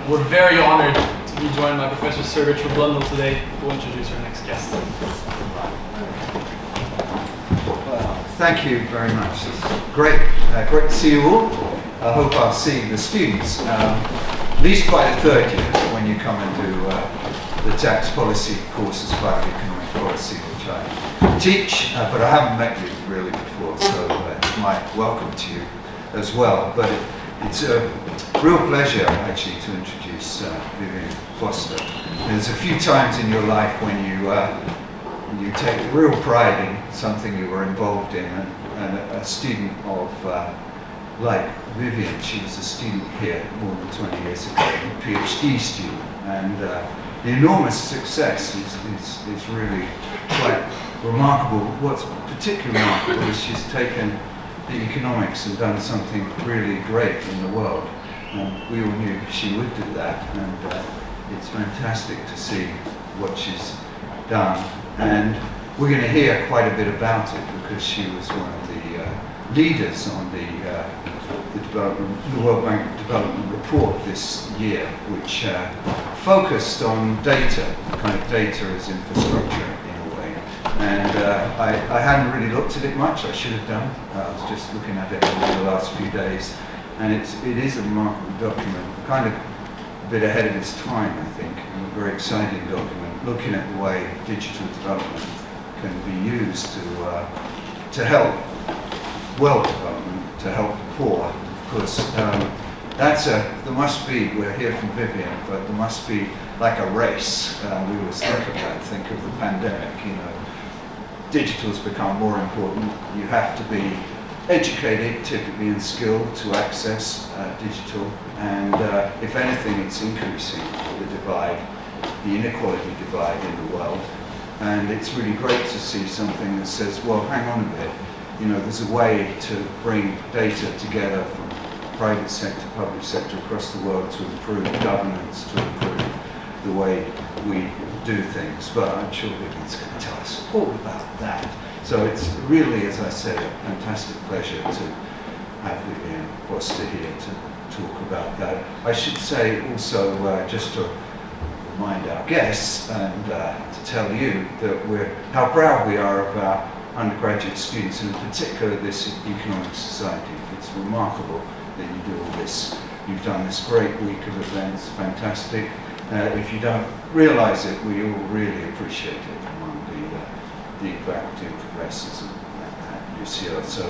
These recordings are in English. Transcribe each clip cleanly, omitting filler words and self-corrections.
We're very honored to be joined by Professor Sir Richard Blundell today, who will introduce our next guest. Well, thank you very much. It's great to see you all. I hope I'll see the students, at least by the third year, when you come and do the tax policy course as part of economic policy, which I teach, but I haven't met you really before, so it's my welcome to you as well. But it's a real pleasure, actually, to introduce Vivien Foster. There's a few times in your life when you take real pride in something you were involved in, and a student of like Vivien, she was a student here more than 20 years ago, a PhD student, and the enormous success is really quite remarkable. What's particularly remarkable is she's taken the economics and done something really great in the world. We all knew she would do that, and it's fantastic to see what she's done. And we're going to hear quite a bit about it because she was one of the leaders on the World Bank Development Report this year, which focused on data, kind of data as infrastructure in a way. And I hadn't really looked at it much. I should have done. I was just looking at it over the last few days, and it is a remarkable document, kind of a bit ahead of its time, I think, and a very exciting document, looking at the way digital development can be used to help world development, to help the poor. Of course, there must be, we're here from Vivien, but there must be like a race. We always think of the pandemic, digital's become more important. You have to be educated, typically, and skilled to access digital, and if anything, it's increasing the divide, the inequality divide in the world. And it's really great to see something that says, well, hang on a bit, there's a way to bring data together from private sector, public sector across the world to improve governance, to improve the way we do things. But I'm sure Vivien's going to tell us all about that. So it's really, as I said, a fantastic pleasure to have Vivien Foster here to talk about that. I should say also, just to remind our guests and to tell you that how proud we are of our undergraduate students, and in particular this Economic Society. It's remarkable that you do all this. You've done this great week of events, fantastic. If you don't realize it, we all really appreciate it among the faculty and professors at UCL. So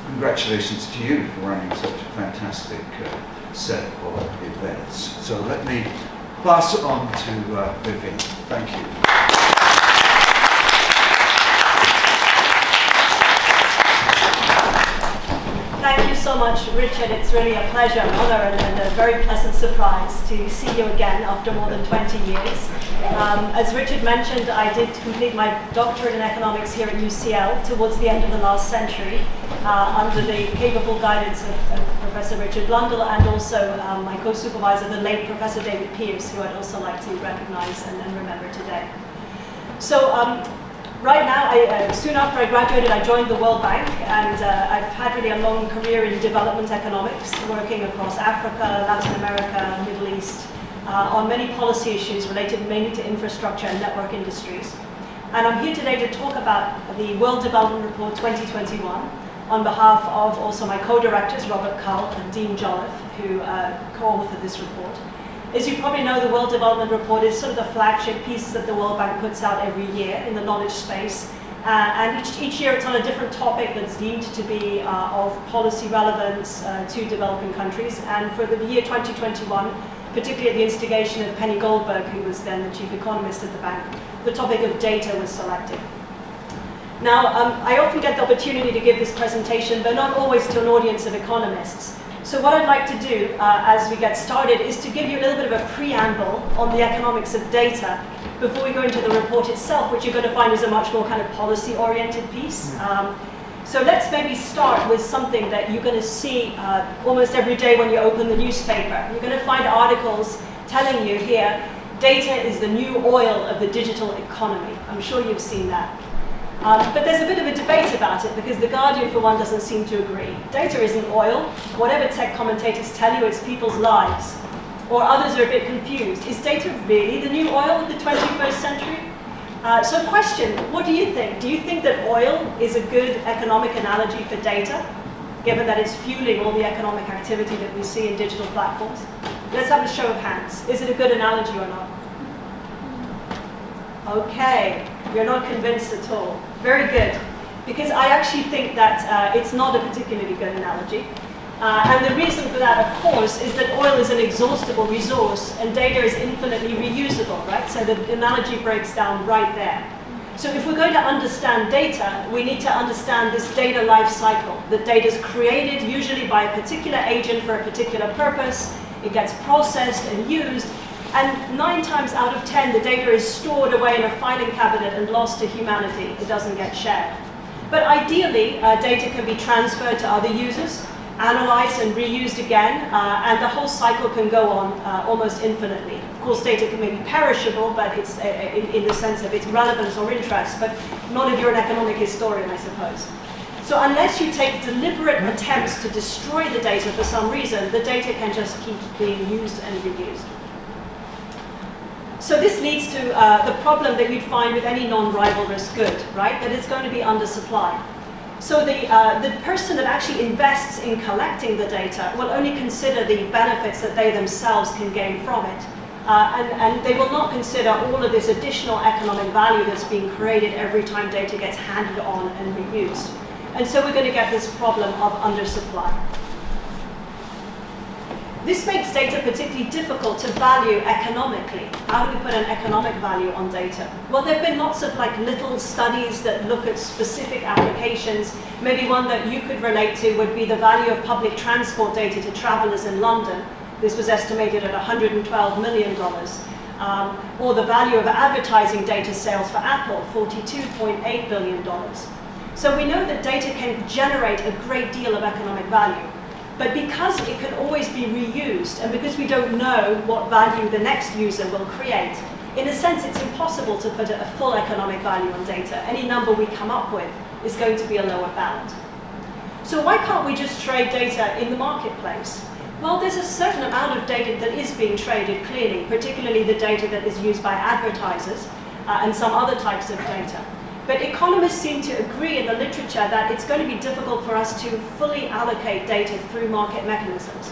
congratulations to you for running such a fantastic set of events. So let me pass it on to Vivien. Thank you. Thank you so much, Richard. It's really a pleasure, an honor, and a very pleasant surprise to see you again after more than 20 years. As Richard mentioned, I did complete my doctorate in economics here at UCL towards the end of the last century, under the capable guidance of Professor Richard Blundell, and also my co-supervisor, the late Professor David Pierce, who I'd also like to recognize and remember today. So right now, soon after I graduated, I joined the World Bank, and I've had really a long career in development economics, working across Africa, Latin America, Middle East, on many policy issues related mainly to infrastructure and network industries. And I'm here today to talk about the World Development Report 2021 on behalf of also my co-directors, Robert Cull and Dean Jolliffe, who co-authored this report. As you probably know, the World Development Report is sort of the flagship piece that the World Bank puts out every year in the knowledge space. And each year it's on a different topic that's deemed to be of policy relevance to developing countries. And for the year 2021, particularly at the instigation of Penny Goldberg, who was then the Chief Economist at the bank, the topic of data was selected. Now, I often get the opportunity to give this presentation, but not always to an audience of economists. So what I'd like to do as we get started is to give you a little bit of a preamble on the economics of data before we go into the report itself, which you're going to find is a much more kind of policy-oriented piece. So let's maybe start with something that you're going to see almost every day when you open the newspaper. You're going to find articles telling you here, data is the new oil of the digital economy. I'm sure you've seen that. But there's a bit of a debate about it because The Guardian, for one, doesn't seem to agree. Data isn't oil. Whatever tech commentators tell you, it's people's lives. Or others are a bit confused. Is data really the new oil of the 21st century? So question, what do you think? Do you think that oil is a good economic analogy for data, given that it's fueling all the economic activity that we see in digital platforms? Let's have a show of hands. Is it a good analogy or not? Okay, you're not convinced at all. Very good. Because I actually think that it's not a particularly good analogy. And the reason for that, of course, is that oil is an exhaustible resource and data is infinitely reusable, right? So the analogy breaks down right there. So if we're going to understand data, we need to understand this data life cycle. The data is created usually by a particular agent for a particular purpose. It gets processed and used. And 9 times out of 10, the data is stored away in a filing cabinet and lost to humanity. It doesn't get shared. But ideally, data can be transferred to other users, analyzed and reused again, and the whole cycle can go on almost infinitely. Of course, data can maybe perishable, but it's in the sense of its relevance or interest, but not if you're an economic historian, I suppose. So unless you take deliberate attempts to destroy the data for some reason, the data can just keep being used and reused. So this leads to the problem that you'd find with any non-rivalrous good, right? That it's going to be undersupplied. So the person that actually invests in collecting the data will only consider the benefits that they themselves can gain from it. And they will not consider all of this additional economic value that's being created every time data gets handed on and reused. And so we're going to get this problem of undersupply. This makes data particularly difficult to value economically. How do we put an economic value on data? Well, there have been lots of little studies that look at specific applications. Maybe one that you could relate to would be the value of public transport data to travelers in London. This was estimated at $112 million. Or the value of advertising data sales for Apple, $42.8 billion. So we know that data can generate a great deal of economic value. But because it can always be reused, and because we don't know what value the next user will create, in a sense it's impossible to put a full economic value on data. Any number we come up with is going to be a lower bound. So why can't we just trade data in the marketplace? Well, there's a certain amount of data that is being traded clearly, particularly the data that is used by advertisers and some other types of data. But economists seem to agree in the literature that it's going to be difficult for us to fully allocate data through market mechanisms.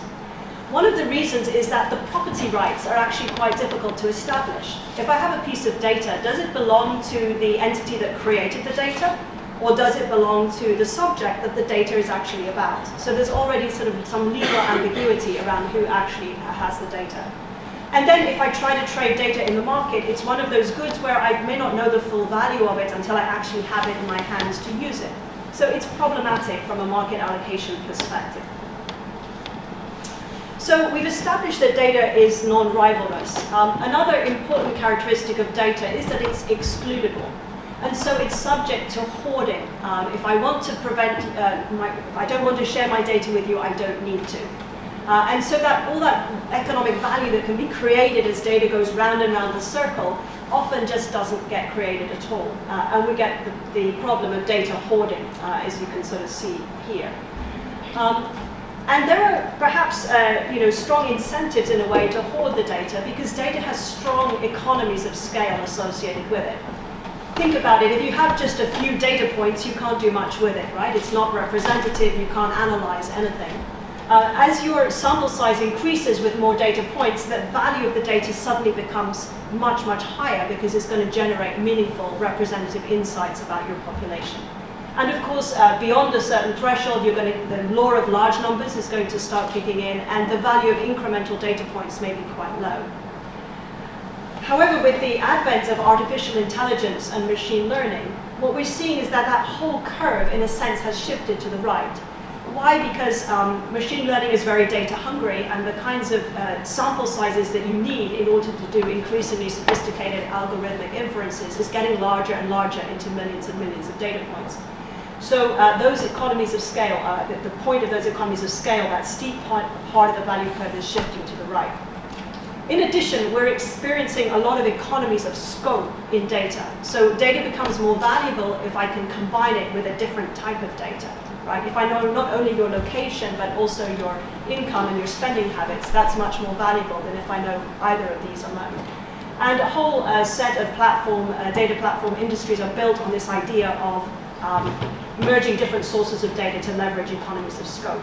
One of the reasons is that the property rights are actually quite difficult to establish. If I have a piece of data, does it belong to the entity that created the data? Or does it belong to the subject that the data is actually about? So there's already sort of some legal ambiguity around who actually has the data. And then if I try to trade data in the market, it's one of those goods where I may not know the full value of it until I actually have it in my hands to use it. So it's problematic from a market allocation perspective. So we've established that data is non-rivalrous. Another important characteristic of data is that it's excludable. And so it's subject to hoarding. If I want to prevent, if I don't want to share my data with you, I don't need to. And so that all that economic value that can be created as data goes round and round the circle often just doesn't get created at all. And we get the problem of data hoarding, as you can sort of see here. And there are perhaps strong incentives in a way to hoard the data because data has strong economies of scale associated with it. Think about it, if you have just a few data points, you can't do much with it, right? It's not representative, you can't analyze anything. As your sample size increases with more data points, the value of the data suddenly becomes much, much higher because it's going to generate meaningful representative insights about your population. And of course, beyond a certain threshold, the law of large numbers is going to start kicking in, and the value of incremental data points may be quite low. However, with the advent of artificial intelligence and machine learning, what we're seeing is that that whole curve, in a sense, has shifted to the right. Why? Because machine learning is very data hungry, and the kinds of sample sizes that you need in order to do increasingly sophisticated algorithmic inferences is getting larger and larger into millions and millions of data points. So those economies of scale, the point of those economies of scale, that steep part of the value curve is shifting to the right. In addition, we're experiencing a lot of economies of scope in data. So data becomes more valuable if I can combine it with a different type of data. right? If I know not only your location, but also your income and your spending habits, that's much more valuable than if I know either of these alone. And a whole set of data platform industries are built on this idea of merging different sources of data to leverage economies of scope.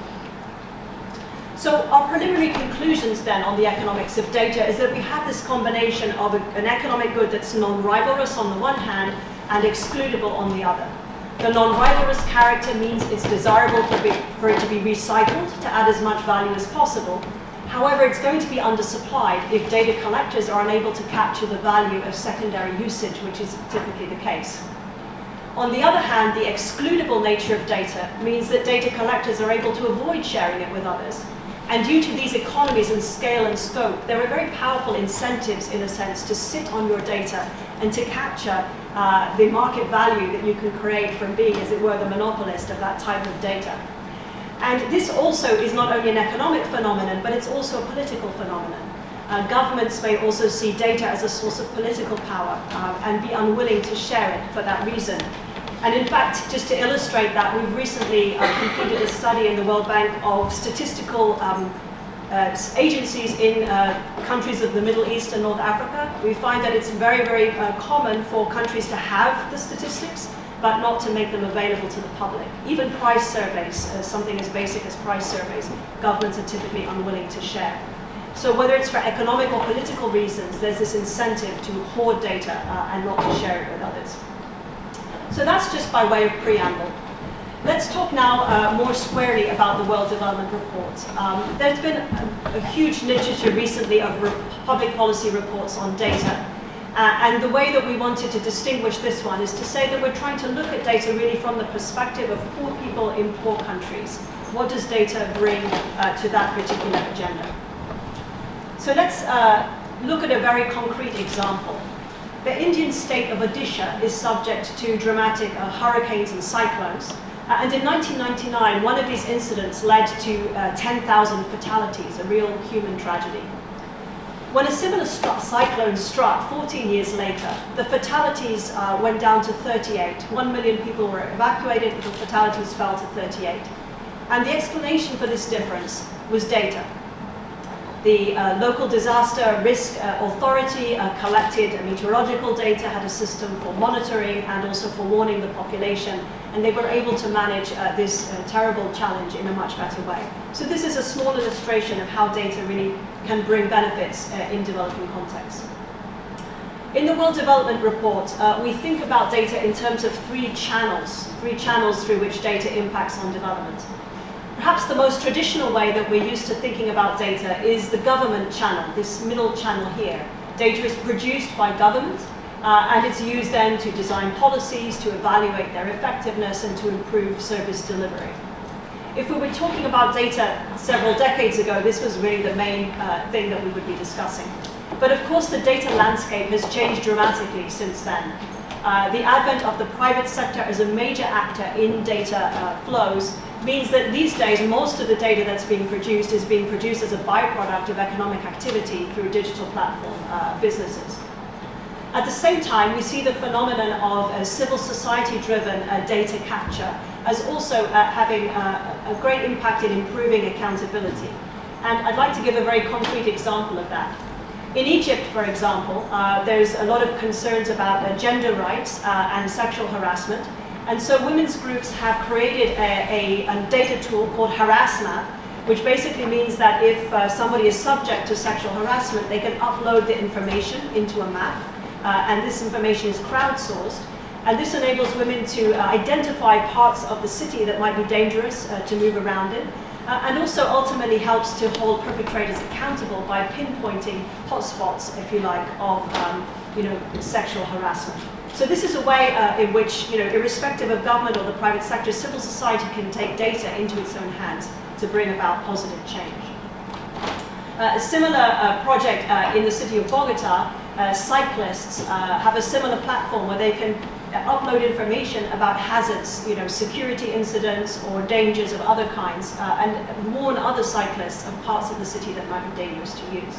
So our preliminary conclusions then on the economics of data is that we have this combination of an economic good that's non-rivalrous on the one hand and excludable on the other. The non-rivalrous character means it's desirable for it to be recycled to add as much value as possible. However, it's going to be undersupplied if data collectors are unable to capture the value of secondary usage, which is typically the case. On the other hand, the excludable nature of data means that data collectors are able to avoid sharing it with others. And due to these economies in scale and scope, there are very powerful incentives, in a sense, to sit on your data and to capture the market value that you can create from being, as it were, the monopolist of that type of data. And this also is not only an economic phenomenon, but it's also a political phenomenon. Governments may also see data as a source of political power and be unwilling to share it for that reason. And in fact, just to illustrate that, we've recently completed a study in the World Bank of statistical agencies in countries of the Middle East and North Africa. We find that it's very, very common for countries to have the statistics, but not to make them available to the public. Even price surveys, something as basic as price surveys, governments are typically unwilling to share. So whether it's for economic or political reasons, there's this incentive to hoard data and not to share it with others. So that's just by way of preamble. Let's talk now more squarely about the World Development Report. There's been a huge literature recently of public policy reports on data. And the way that we wanted to distinguish this one is to say that we're trying to look at data really from the perspective of poor people in poor countries. What does data bring to that particular agenda? So let's look at a very concrete example. The Indian state of Odisha is subject to dramatic hurricanes and cyclones. And in 1999, one of these incidents led to 10,000 fatalities, a real human tragedy. When a similar cyclone struck 14 years later, the fatalities went down to 38. 1 million people were evacuated, but the fatalities fell to 38. And the explanation for this difference was data. The local disaster risk authority collected meteorological data, had a system for monitoring and also for warning the population, and they were able to manage this terrible challenge in a much better way. So this is a small illustration of how data really can bring benefits in developing contexts. In the World Development Report, we think about data in terms of three channels through which data impacts on development. Perhaps the most traditional way that we're used to thinking about data is the government channel, this middle channel here. Data is produced by government, and it's used then to design policies, to evaluate their effectiveness, and to improve service delivery. If we were talking about data several decades ago, this was really the main thing that we would be discussing. But of course, the data landscape has changed dramatically since then. The advent of the private sector as a major actor in data flows means that these days most of the data that's being produced is being produced as a byproduct of economic activity through digital platform businesses. At the same time, we see the phenomenon of civil society-driven data capture as also having a great impact in improving accountability. And I'd like to give a very concrete example of that. In Egypt, for example, there's a lot of concerns about gender rights and sexual harassment. And so women's groups have created a data tool called HarassMap, which basically means that if somebody is subject to sexual harassment, they can upload the information into a map. And this information is crowdsourced. And this enables women to identify parts of the city that might be dangerous to move around in. And also ultimately helps to hold perpetrators accountable by pinpointing hotspots, if you like, of sexual harassment. So this is a way in which, irrespective of government or the private sector, civil society can take data into its own hands to bring about positive change. A similar project in the city of Bogota, cyclists have a similar platform where they can upload information about hazards, security incidents or dangers of other kinds, and warn other cyclists of parts of the city that might be dangerous to use.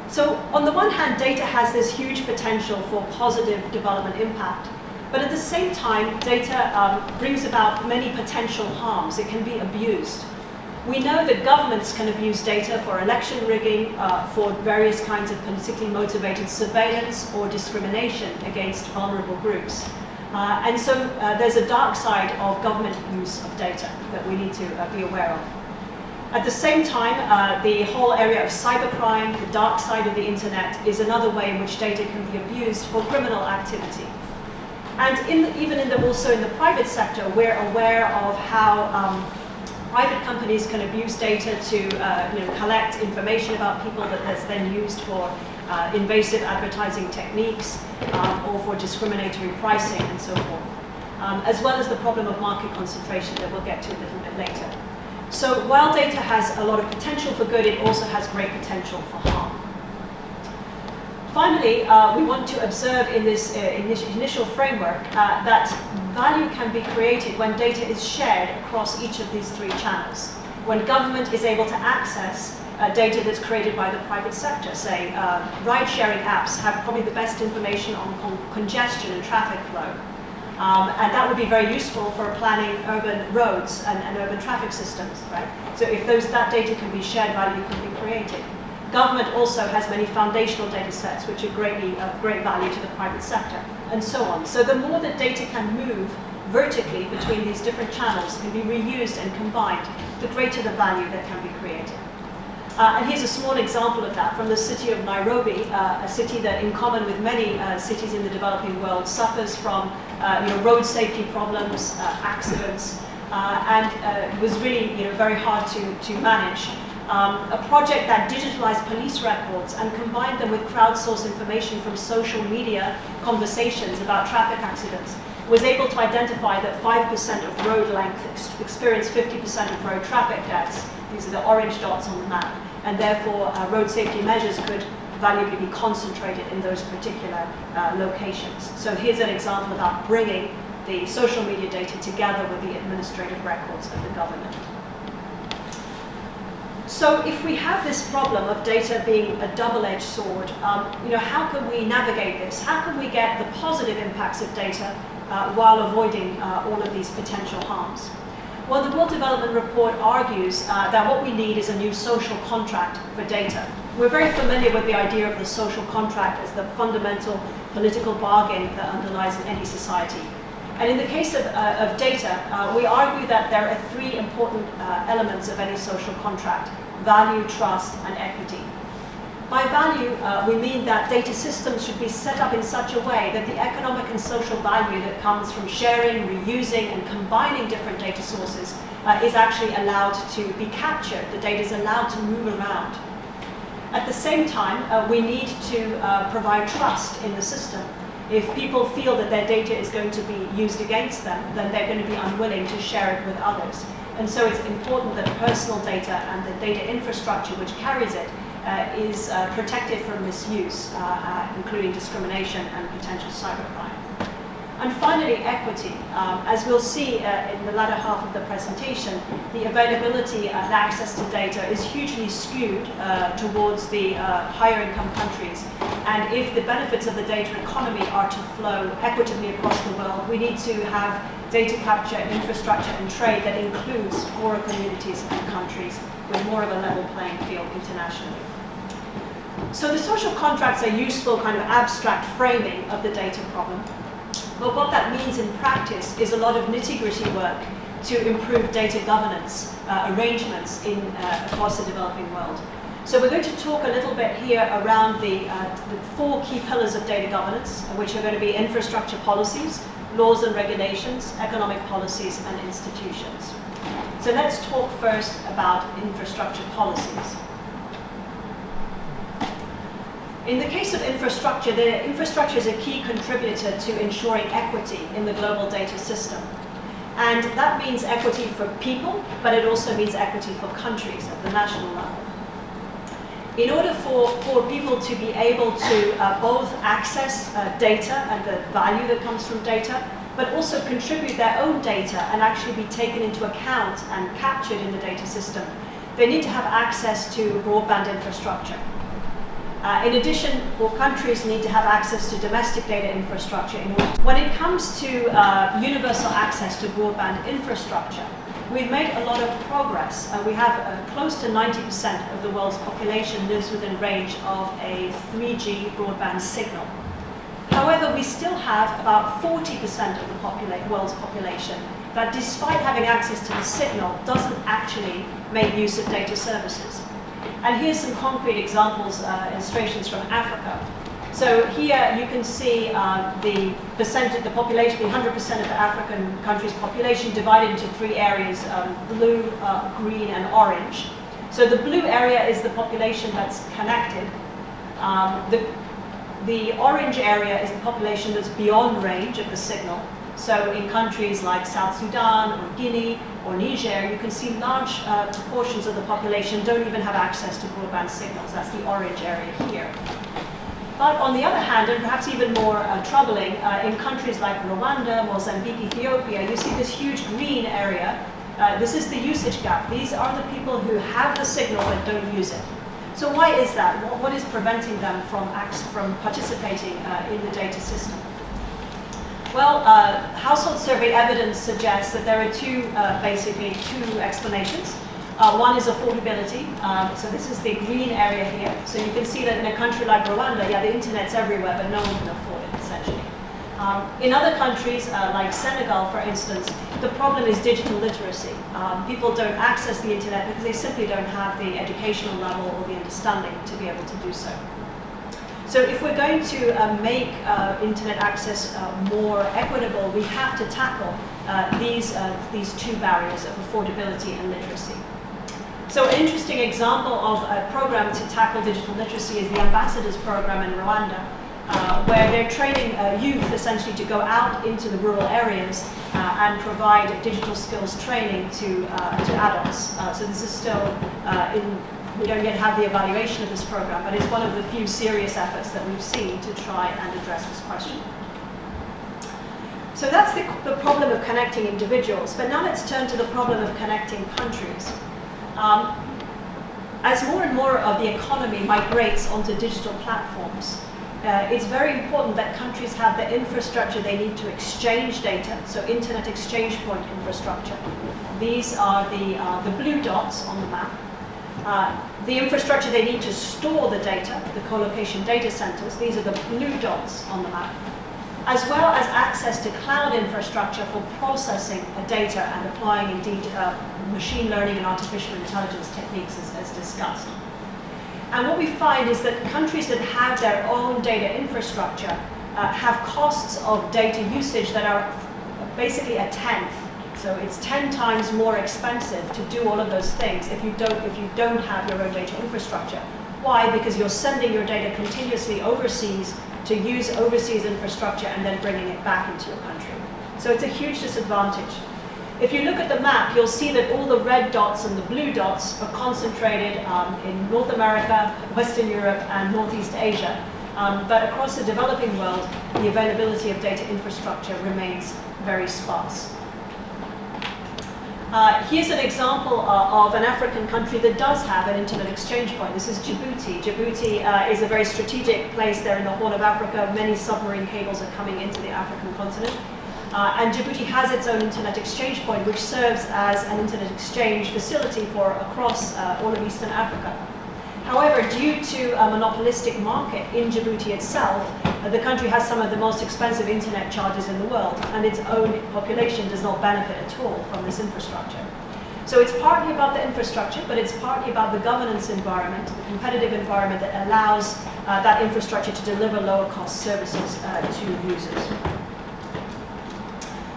So on the one hand, data has this huge potential for positive development impact. But at the same time, data brings about many potential harms. It can be abused. We know that governments can abuse data for election rigging, for various kinds of politically motivated surveillance or discrimination against vulnerable groups. And so there's a dark side of government use of data that we need to be aware of. At the same time, the whole area of cybercrime, the dark side of the internet, is another way in which data can be abused for criminal activity. And also in the private sector, we're aware of how private companies can abuse data to collect information about people that's then used for invasive advertising techniques or for discriminatory pricing and so forth, as well as the problem of market concentration that we'll get to a little bit later. So while data has a lot of potential for good, it also has great potential for harm. Finally, we want to observe in this initial framework that value can be created when data is shared across each of these three channels. When government is able to access data that's created by the private sector, say ride-sharing apps have probably the best information on congestion and traffic flow. And that would be very useful for planning urban roads and urban traffic systems, right? So if that data can be shared, value can be created. Government also has many foundational data sets which are of great value to the private sector, and so on. So the more that data can move vertically between these different channels, can be reused and combined, the greater the value that can be created. And here's a small example of that from the city of Nairobi, a city that, in common with many cities in the developing world, suffers from road safety problems, accidents, and was really very hard to manage. A project that digitalized police records and combined them with crowdsourced information from social media conversations about traffic accidents was able to identify that 5% of road length experienced 50% of road traffic deaths. These are the orange dots on the map. And therefore, road safety measures could valuably be concentrated in those particular locations. So here's an example about bringing the social media data together with the administrative records of the government. So if we have this problem of data being a double-edged sword, how can we navigate this? How can we get the positive impacts of data while avoiding all of these potential harms? Well, the World Development Report argues that what we need is a new social contract for data. We're very familiar with the idea of the social contract as the fundamental political bargain that underlies any society. And in the case of data, we argue that there are three important elements of any social contract: value, trust, and equity. By value, we mean that data systems should be set up in such a way that the economic and social value that comes from sharing, reusing, and combining different data sources is actually allowed to be captured. The data is allowed to move around. At the same time, we need to provide trust in the system. If people feel that their data is going to be used against them, then they're going to be unwilling to share it with others. And so it's important that personal data and the data infrastructure which carries it is protected from misuse, including discrimination and potential cybercrime. And finally, equity. As we'll see in the latter half of the presentation, the availability and access to data is hugely skewed towards the higher income countries. And if the benefits of the data economy are to flow equitably across the world, we need to have data capture, infrastructure, and trade that includes poorer communities and countries with more of a level playing field internationally. So the social contracts are useful kind of abstract framing of the data problem. But what that means in practice is a lot of nitty-gritty work to improve data governance arrangements across the developing world. So we're going to talk a little bit here around the four key pillars of data governance, which are going to be infrastructure policies, laws and regulations, economic policies, and institutions. So let's talk first about infrastructure policies. In the case of infrastructure, the infrastructure is a key contributor to ensuring equity in the global data system. And that means equity for people, but it also means equity for countries at the national level. In order for people to be able to both access data and the value that comes from data, but also contribute their own data and actually be taken into account and captured in the data system, they need to have access to broadband infrastructure. In addition, all countries need to have access to domestic data infrastructure. When it comes to universal access to broadband infrastructure, we've made a lot of progress. We have close to 90% of the world's population lives within range of a 3G broadband signal. However, we still have about 40% of the world's population that, despite having access to the signal, doesn't actually make use of data services. And here's some concrete examples, illustrations from Africa. So here you can see the percentage, the population, the 100% of the African country's population divided into three areas, blue, green, and orange. So the blue area is the population that's connected. The orange area is the population that's beyond range of the signal. So in countries like South Sudan or Guinea or Niger, you can see large proportions of the population don't even have access to broadband signals. That's the orange area here. But on the other hand, and perhaps even more troubling, in countries like Rwanda, Mozambique, Ethiopia, you see this huge green area. This is the usage gap. These are the people who have the signal but don't use it. So why is that? What is preventing them from participating in the data system? Well, household survey evidence suggests that there are basically two explanations. One is affordability. So this is the green area here. So you can see that in a country like Rwanda, yeah, the internet's everywhere, but no one can afford it, essentially. In other countries, like Senegal, for instance, the problem is digital literacy. People don't access the internet because they simply don't have the educational level or the understanding to be able to do so. So if we're going to make internet access more equitable, we have to tackle these two barriers of affordability and literacy. So an interesting example of a program to tackle digital literacy is the Ambassadors program in Rwanda, where they're training youth essentially to go out into the rural areas and provide digital skills training to adults. So this is still we don't yet have the evaluation of this program, but it's one of the few serious efforts that we've seen to try and address this question. So that's the problem of connecting individuals, but now let's turn to the problem of connecting countries. As more and more of the economy migrates onto digital platforms, it's very important that countries have the infrastructure they need to exchange data, so internet exchange point infrastructure. These are the blue dots on the map. The infrastructure they need to store the data, the co-location data centers, these are the blue dots on the map, as well as access to cloud infrastructure for processing data and applying, indeed, machine learning and artificial intelligence techniques as discussed. And what we find is that countries that have their own data infrastructure have costs of data usage that are basically a tenth. So it's 10 times more expensive to do all of those things if you don't have your own data infrastructure. Why? Because you're sending your data continuously overseas to use overseas infrastructure and then bringing it back into your country. So it's a huge disadvantage. If you look at the map, you'll see that all the red dots and the blue dots are concentrated in North America, Western Europe, and Northeast Asia. But across the developing world, the availability of data infrastructure remains very sparse. Here's an example of an African country that does have an internet exchange point. This is Djibouti. Djibouti is a very strategic place there in the Horn of Africa. Many submarine cables are coming into the African continent. And Djibouti has its own internet exchange point, which serves as an internet exchange facility for across all of Eastern Africa. However, due to a monopolistic market in Djibouti itself, the country has some of the most expensive internet charges in the world, and its own population does not benefit at all from this infrastructure. So it's partly about the infrastructure, but it's partly about the governance environment, the competitive environment that allows that infrastructure to deliver lower cost services to users.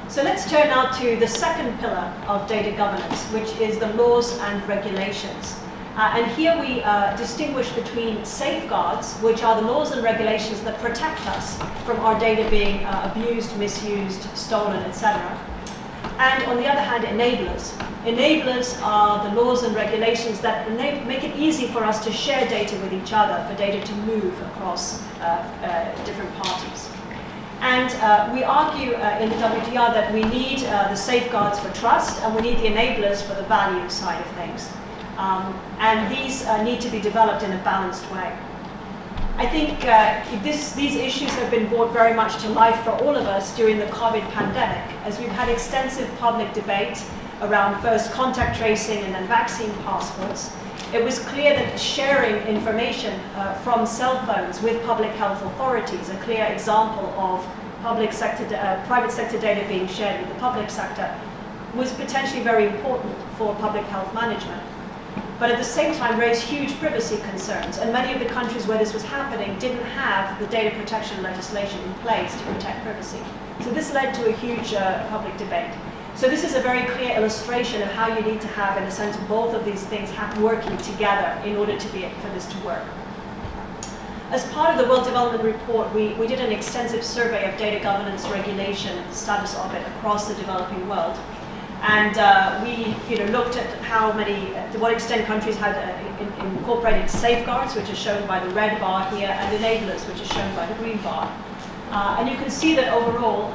So let's turn now to the second pillar of data governance, which is the laws and regulations. And here we distinguish between safeguards, which are the laws and regulations that protect us from our data being abused, misused, stolen, etc. And on the other hand, enablers. Enablers are the laws and regulations that make it easy for us to share data with each other, for data to move across different parties. And we argue in the WDR that we need the safeguards for trust, and we need the enablers for the value side of things. And these need to be developed in a balanced way. I think these issues have been brought very much to life for all of us during the COVID pandemic, as we've had extensive public debate around first contact tracing and then vaccine passports. It was clear that sharing information from cell phones with public health authorities, a clear example of private sector data being shared with the public sector, was potentially very important for public health management. But at the same time raised huge privacy concerns, and many of the countries where this was happening didn't have the data protection legislation in place to protect privacy. So this led to a huge public debate. So this is a very clear illustration of how you need to have, in a sense, both of these things working together in order for this to work. As part of the World Development Report, we did an extensive survey of data governance regulation and the status of it across the developing world. And we looked at to what extent countries had incorporated safeguards, which is shown by the red bar here, and enablers, which is shown by the green bar. And you can see that overall,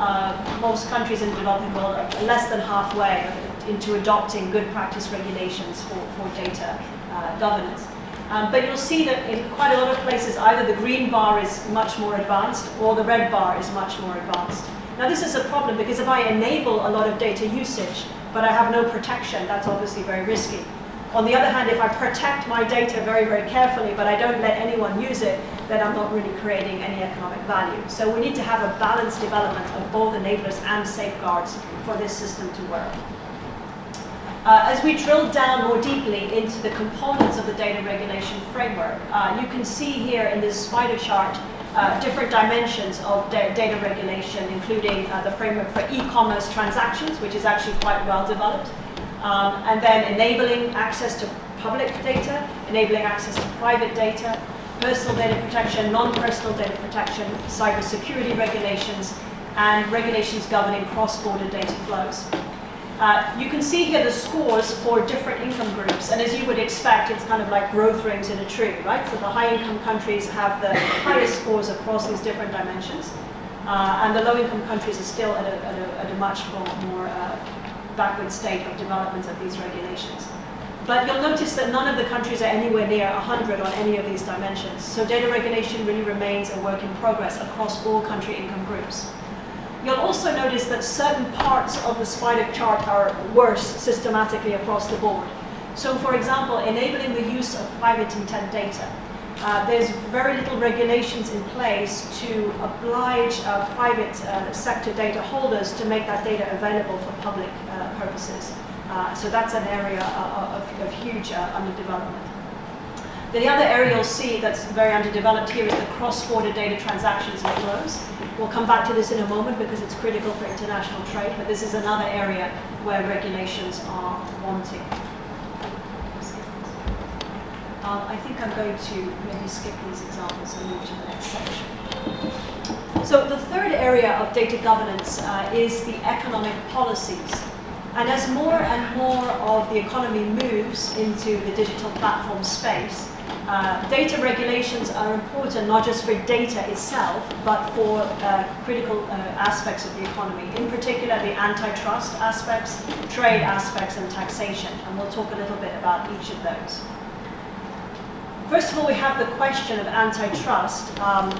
most countries in the developing world are less than halfway into adopting good practice regulations for data governance. But you'll see that in quite a lot of places, either the green bar is much more advanced or the red bar is much more advanced. Now this is a problem because if I enable a lot of data usage, but I have no protection, that's obviously very risky. On the other hand, if I protect my data very, very carefully, but I don't let anyone use it, then I'm not really creating any economic value. So we need to have a balanced development of both enablers and safeguards for this system to work. As we drill down more deeply into the components of the data regulation framework, you can see here in this spider chart different dimensions of data regulation, including the framework for e-commerce transactions, which is actually quite well developed, and then enabling access to public data, enabling access to private data, personal data protection, non-personal data protection, cybersecurity regulations, and regulations governing cross-border data flows. You can see here the scores for different income groups, and as you would expect, it's kind of like growth rings in a tree, right? So the high-income countries have the highest scores across these different dimensions, and the low-income countries are still at a much more backward state of development of these regulations. But you'll notice that none of the countries are anywhere near 100 on any of these dimensions, so data regulation really remains a work in progress across all country income groups. You'll also notice that certain parts of the spider chart are worse systematically across the board. So for example, enabling the use of private intent data. There's very little regulations in place to oblige private sector data holders to make that data available for public purposes. So that's an area of huge underdevelopment. The other area you'll see that's very underdeveloped here is the cross-border data transactions and flows. We'll come back to this in a moment because it's critical for international trade, but this is another area where regulations are wanting. I think I'm going to maybe skip these examples and move to the next section. So the third area of data governance is the economic policies. And as more and more of the economy moves into the digital platform space, data regulations are important not just for data itself, but for critical aspects of the economy, in particular the antitrust aspects, trade aspects, and taxation. And we'll talk a little bit about each of those. First of all, we have the question of antitrust,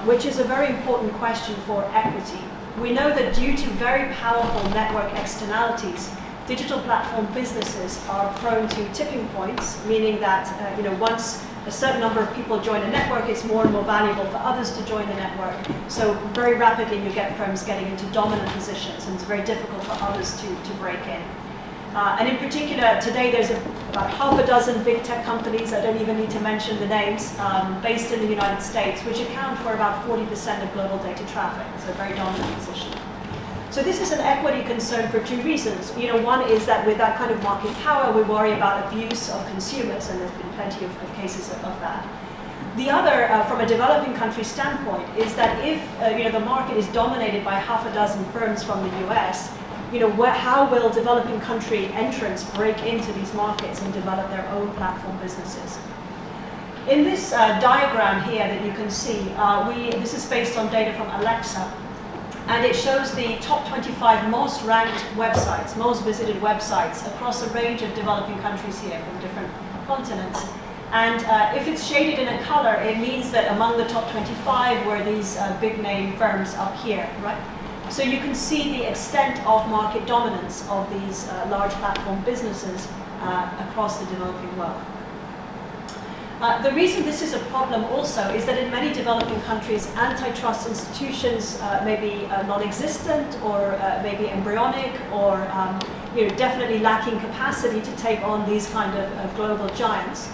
which is a very important question for equity. We know that due to very powerful network externalities, digital platform businesses are prone to tipping points, meaning that once a certain number of people join a network, it's more and more valuable for others to join the network. So very rapidly you get firms getting into dominant positions, and it's very difficult for others to break in. And in particular, today there's about half a dozen big tech companies, I don't even need to mention the names, based in the United States, which account for about 40% of global data traffic. It's a very dominant position. So this is an equity concern for two reasons. One is that with that kind of market power, we worry about abuse of consumers, and there's been plenty of cases of that. The other, from a developing country standpoint, is that if the market is dominated by half a dozen firms from the US, how will developing country entrants break into these markets and develop their own platform businesses? In this diagram here that you can see, this is based on data from Alexa, and it shows the top 25 most ranked websites, most visited websites across a range of developing countries here from different continents. And if it's shaded in a color, it means that among the top 25 were these big name firms up here, right? So you can see the extent of market dominance of these large platform businesses across the developing world. The reason this is a problem also is that in many developing countries, antitrust institutions may be non-existent or maybe embryonic or definitely lacking capacity to take on these kind of global giants.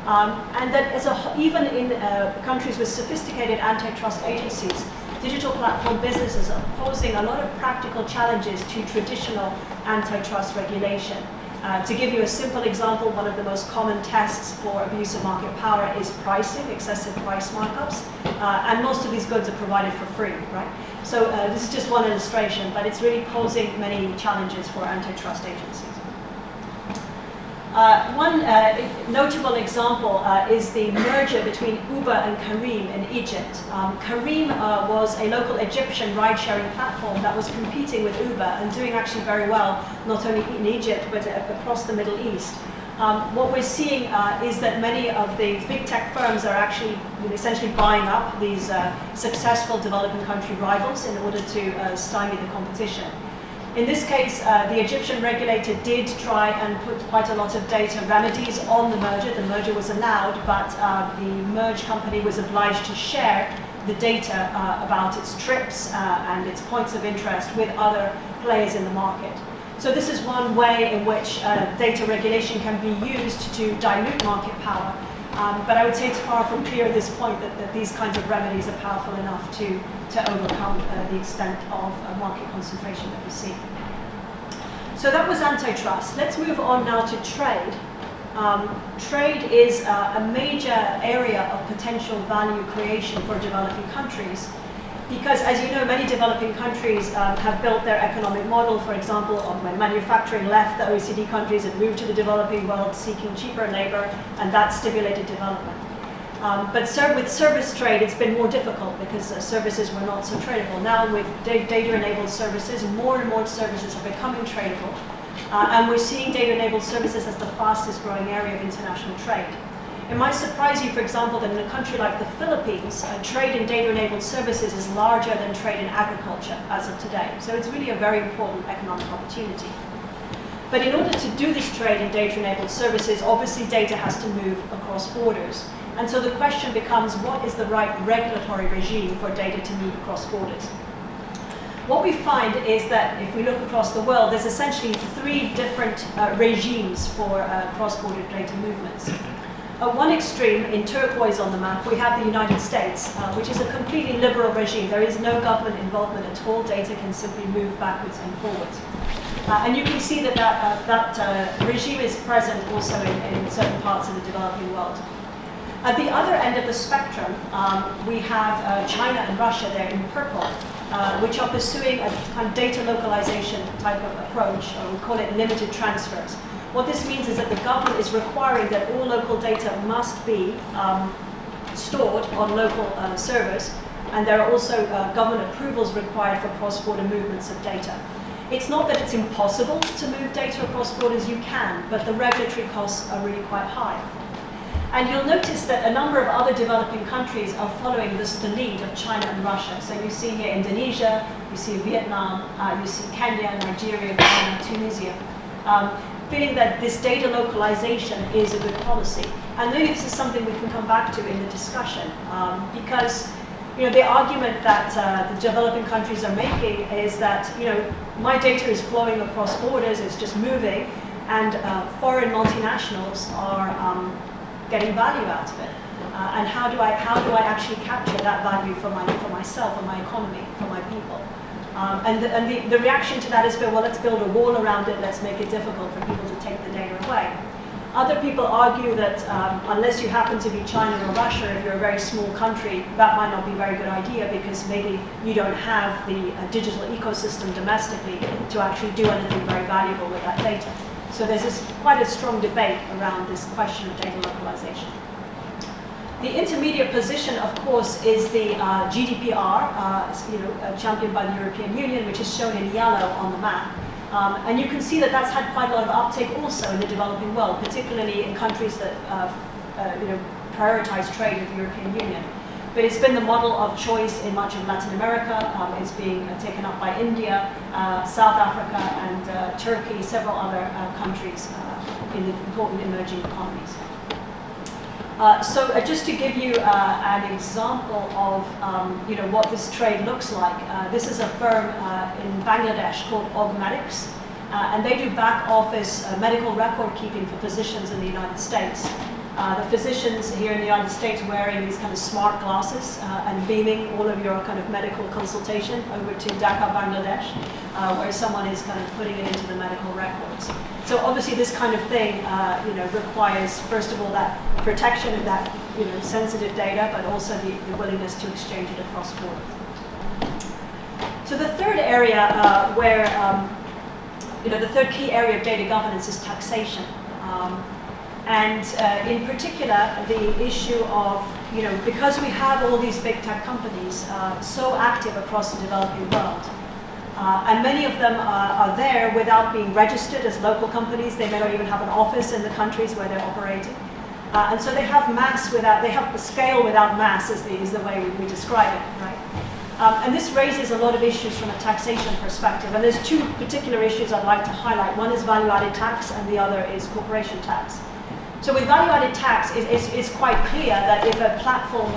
And that even in countries with sophisticated antitrust agencies, digital platform businesses are posing a lot of practical challenges to traditional antitrust regulation. To give you a simple example, one of the most common tests for abuse of market power is pricing, excessive price markups, and most of these goods are provided for free, right? So this is just one illustration, but it's really posing many challenges for antitrust agencies. One notable example is the merger between Uber and Careem in Egypt. Careem was a local Egyptian ride-sharing platform that was competing with Uber and doing actually very well, not only in Egypt, but across the Middle East. What we're seeing is that many of the big tech firms are actually essentially buying up these successful developing country rivals in order to stymie the competition. In this case, the Egyptian regulator did try and put quite a lot of data remedies on the merger. The merger was allowed, but the merged company was obliged to share the data about its trips and its points of interest with other players in the market. So this is one way in which data regulation can be used to dilute market power. But I would say it's far from clear at this point that these kinds of remedies are powerful enough to overcome the extent of market concentration that we see. So that was antitrust. Let's move on now to trade. Trade is a major area of potential value creation for developing countries because, as you know, many developing countries have built their economic model, for example, when manufacturing left the OECD countries and moved to the developing world seeking cheaper labor, and that stimulated development. But with service trade, it's been more difficult because services were not so tradable. Now with data-enabled services, more and more services are becoming tradable. And we're seeing data-enabled services as the fastest growing area of international trade. It might surprise you, for example, that in a country like the Philippines, trade in data-enabled services is larger than trade in agriculture as of today. So it's really a very important economic opportunity. But in order to do this trade in data-enabled services, obviously data has to move across borders. And so the question becomes, what is the right regulatory regime for data to move across borders? What we find is that if we look across the world, there's essentially three different regimes for cross-border data movements. At one extreme, in turquoise on the map, we have the United States, which is a completely liberal regime. There is no government involvement at all. Data can simply move backwards and forwards. And you can see that that regime is present also in certain parts of the developing world. At the other end of the spectrum, we have China and Russia there in purple, which are pursuing a kind of data localization type of approach, or we call it limited transfers. What this means is that the government is requiring that all local data must be stored on local servers, and there are also government approvals required for cross-border movements of data. It's not that it's impossible to move data across borders, you can, but the regulatory costs are really quite high. And you'll notice that a number of other developing countries are following the lead of China and Russia. So you see here Indonesia, you see Vietnam, you see Kenya, Nigeria, Ghana, Tunisia, feeling that this data localization is a good policy. And maybe this is something we can come back to in the discussion, because the argument that the developing countries are making is that my data is flowing across borders, it's just moving, and foreign multinationals are getting value out of it. And how do I actually capture that value for myself, for my economy, for my people? And the reaction to that has been, well, let's build a wall around it, let's make it difficult for people to take the data away. Other people argue that unless you happen to be China or Russia, if you're a very small country, that might not be a very good idea because maybe you don't have the digital ecosystem domestically to actually do anything very valuable with that data. So there's quite a strong debate around this question of data localization. The intermediate position, of course, is the GDPR, championed by the European Union, which is shown in yellow on the map. And you can see that that's had quite a lot of uptake also in the developing world, particularly in countries that prioritize trade with the European Union. But it's been the model of choice in much of Latin America. It's being taken up by India, South Africa, and Turkey, several other countries in the important emerging economies. So just to give you an example of what this trade looks like, this is a firm in Bangladesh called Augmetics, and they do back office medical record keeping for physicians in the United States. The physicians here in the United States wearing these kind of smart glasses and beaming all of your kind of medical consultation over to Dhaka, Bangladesh, where someone is kind of putting it into the medical records. So obviously this kind of thing, requires, first of all, that protection of that, sensitive data, but also the willingness to exchange it across borders. So the third area the third key area of data governance is taxation. And in particular, the issue of, because we have all these big tech companies so active across the developing world, and many of them are there without being registered as local companies. They may not even have an office in the countries where they're operating. And so they have they have the scale without mass is the way we describe it, right? And this raises a lot of issues from a taxation perspective. And there's two particular issues I'd like to highlight. One is value-added tax, and the other is corporation tax. So with value-added tax, it's quite clear that if a platform,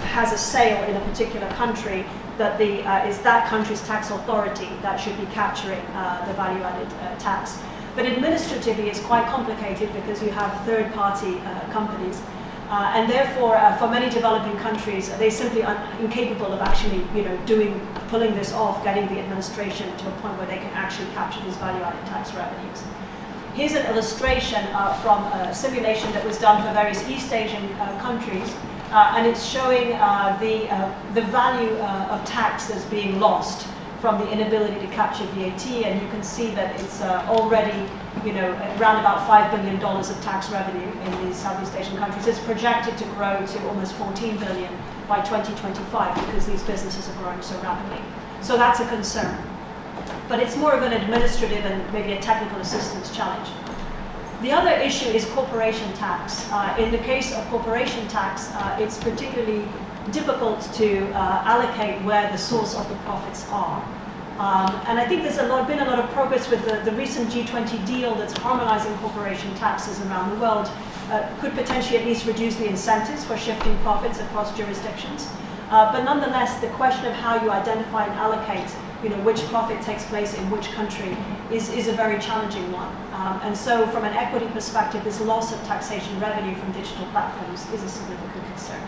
has a sale in a particular country, that is that country's tax authority that should be capturing the value-added tax. But administratively, it's quite complicated because you have third-party companies, and therefore, for many developing countries, they simply are incapable of actually, pulling this off, getting the administration to a point where they can actually capture these value-added tax revenues. Here's an illustration from a simulation that was done for various East Asian countries, and it's showing the value of tax that's being lost from the inability to capture VAT, and you can see that it's already, around about $5 billion of tax revenue in these Southeast Asian countries. It's projected to grow to almost 14 billion by 2025 because these businesses are growing so rapidly. So that's a concern. But it's more of an administrative and maybe a technical assistance challenge. The other issue is corporation tax. In the case of corporation tax, it's particularly difficult to allocate where the source of the profits are. And I think there's been a lot of progress with the recent G20 deal that's harmonizing corporation taxes around the world. Could potentially at least reduce the incentives for shifting profits across jurisdictions. But nonetheless, the question of how you identify and allocate which profit takes place in which country is a very challenging one. And so from an equity perspective, this loss of taxation revenue from digital platforms is a significant concern.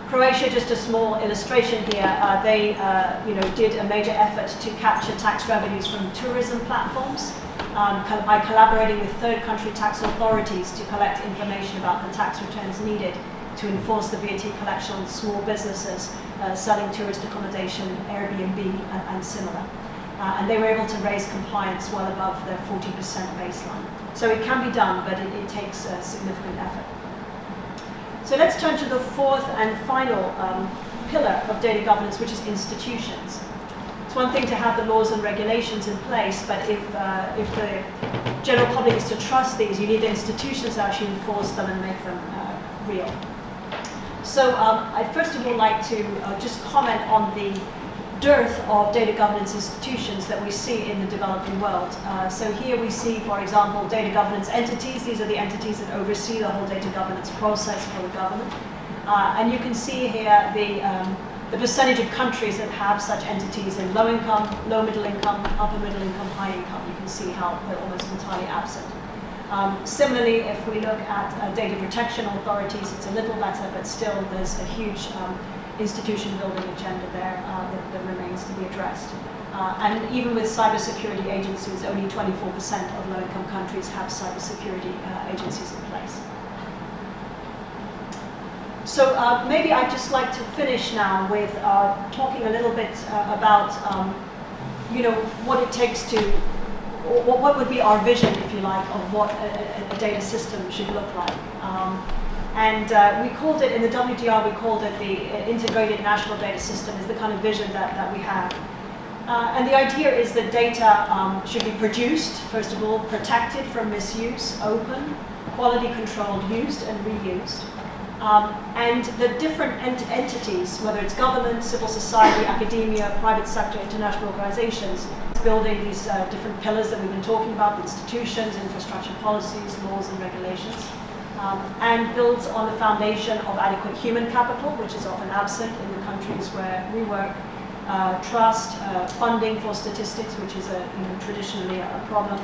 Croatia, just a small illustration here, they did a major effort to capture tax revenues from tourism platforms by collaborating with third country tax authorities to collect information about the tax returns needed to enforce the VAT collection on small businesses selling tourist accommodation, Airbnb, and similar. And they were able to raise compliance well above their 40% baseline. So it can be done, but it takes a significant effort. So let's turn to the fourth and final pillar of data governance, which is institutions. It's one thing to have the laws and regulations in place, but if the general public is to trust these, you need the institutions to actually enforce them and make them real. So I'd first of all like to just comment on the dearth of data governance institutions that we see in the developing world. So here we see, for example, data governance entities. These are the entities that oversee the whole data governance process for the government. And you can see here the percentage of countries that have such entities in low income, low middle income, upper middle income, high income. You can see how they're almost entirely absent. Similarly, if we look at data protection authorities, it's a little better, but still there's a huge institution building agenda there that remains to be addressed. And even with cybersecurity agencies, only 24% of low-income countries have cybersecurity agencies in place. So maybe I'd just like to finish now with talking a little bit about what it takes to, what would be our vision, if you like, of what a data system should look like. And we called it, in the WDR, we called it the Integrated National Data System, is the kind of vision that we have. And the idea is that data should be produced, first of all, protected from misuse, open, quality controlled, used and reused. And the different entities, whether it's government, civil society, academia, private sector, international organizations, building these different pillars that we've been talking about, the institutions, infrastructure policies, laws and regulations, and builds on the foundation of adequate human capital, which is often absent in the countries where we work, trust, funding for statistics, which is traditionally a problem,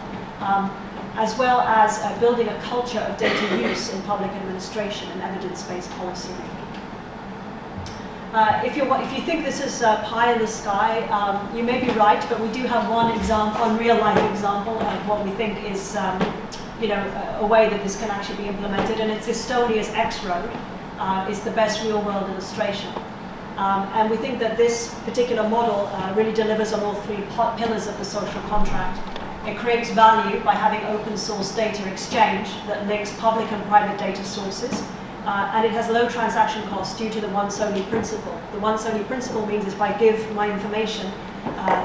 as well as building a culture of data use in public administration and evidence-based policy making. If you think this is pie in the sky, you may be right, but we do have one example, one real-life example of what we think is a way that this can actually be implemented, and it's Estonia's X-Road is the best real-world illustration. And we think that this particular model really delivers on all three pillars of the social contract. It creates value by having open source data exchange that links public and private data sources. And it has low transaction costs due to the once only principle. The once only principle means if I give my information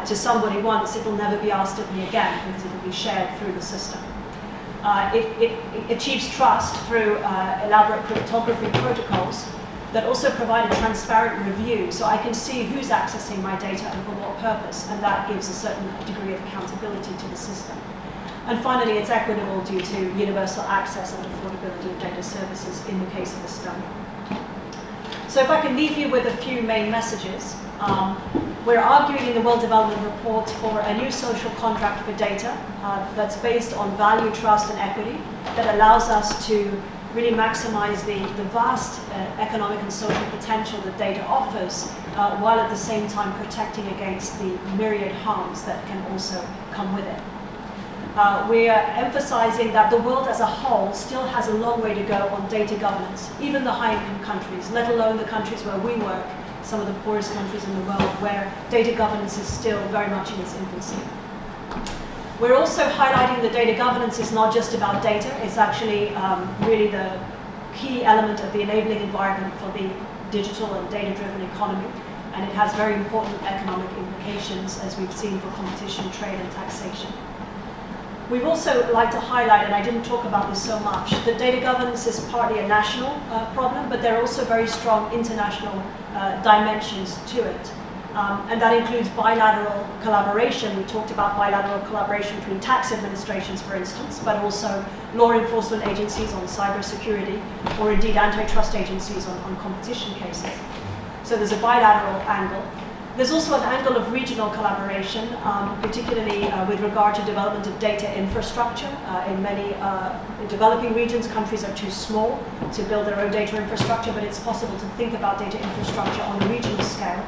to somebody once, it will never be asked of me again because it will be shared through the system. It achieves trust through elaborate cryptography protocols that also provide a transparent review, so I can see who's accessing my data and for what purpose, and that gives a certain degree of accountability to the system. And finally, it's equitable due to universal access and affordability of data services in the case of Estonia. So if I can leave you with a few main messages, we're arguing in the World Development Report for a new social contract for data that's based on value, trust, and equity that allows us to really maximize the vast economic and social potential that data offers, while at the same time protecting against the myriad harms that can also come with it. We are emphasizing that the world as a whole still has a long way to go on data governance, even the high-income countries, let alone the countries where we work, some of the poorest countries in the world, where data governance is still very much in its infancy. We're also highlighting that data governance is not just about data, it's actually really the key element of the enabling environment for the digital and data-driven economy, and it has very important economic implications, as we've seen, for competition, trade, and taxation. We've also like to highlight, and I didn't talk about this so much, that data governance is partly a national problem, but there are also very strong international dimensions to it. And that includes bilateral collaboration. We talked about bilateral collaboration between tax administrations, for instance, but also law enforcement agencies on cybersecurity, or indeed antitrust agencies on competition cases. So there's a bilateral angle. There's also an angle of regional collaboration, particularly with regard to development of data infrastructure. In many developing regions, countries are too small to build their own data infrastructure, but it's possible to think about data infrastructure on a regional scale.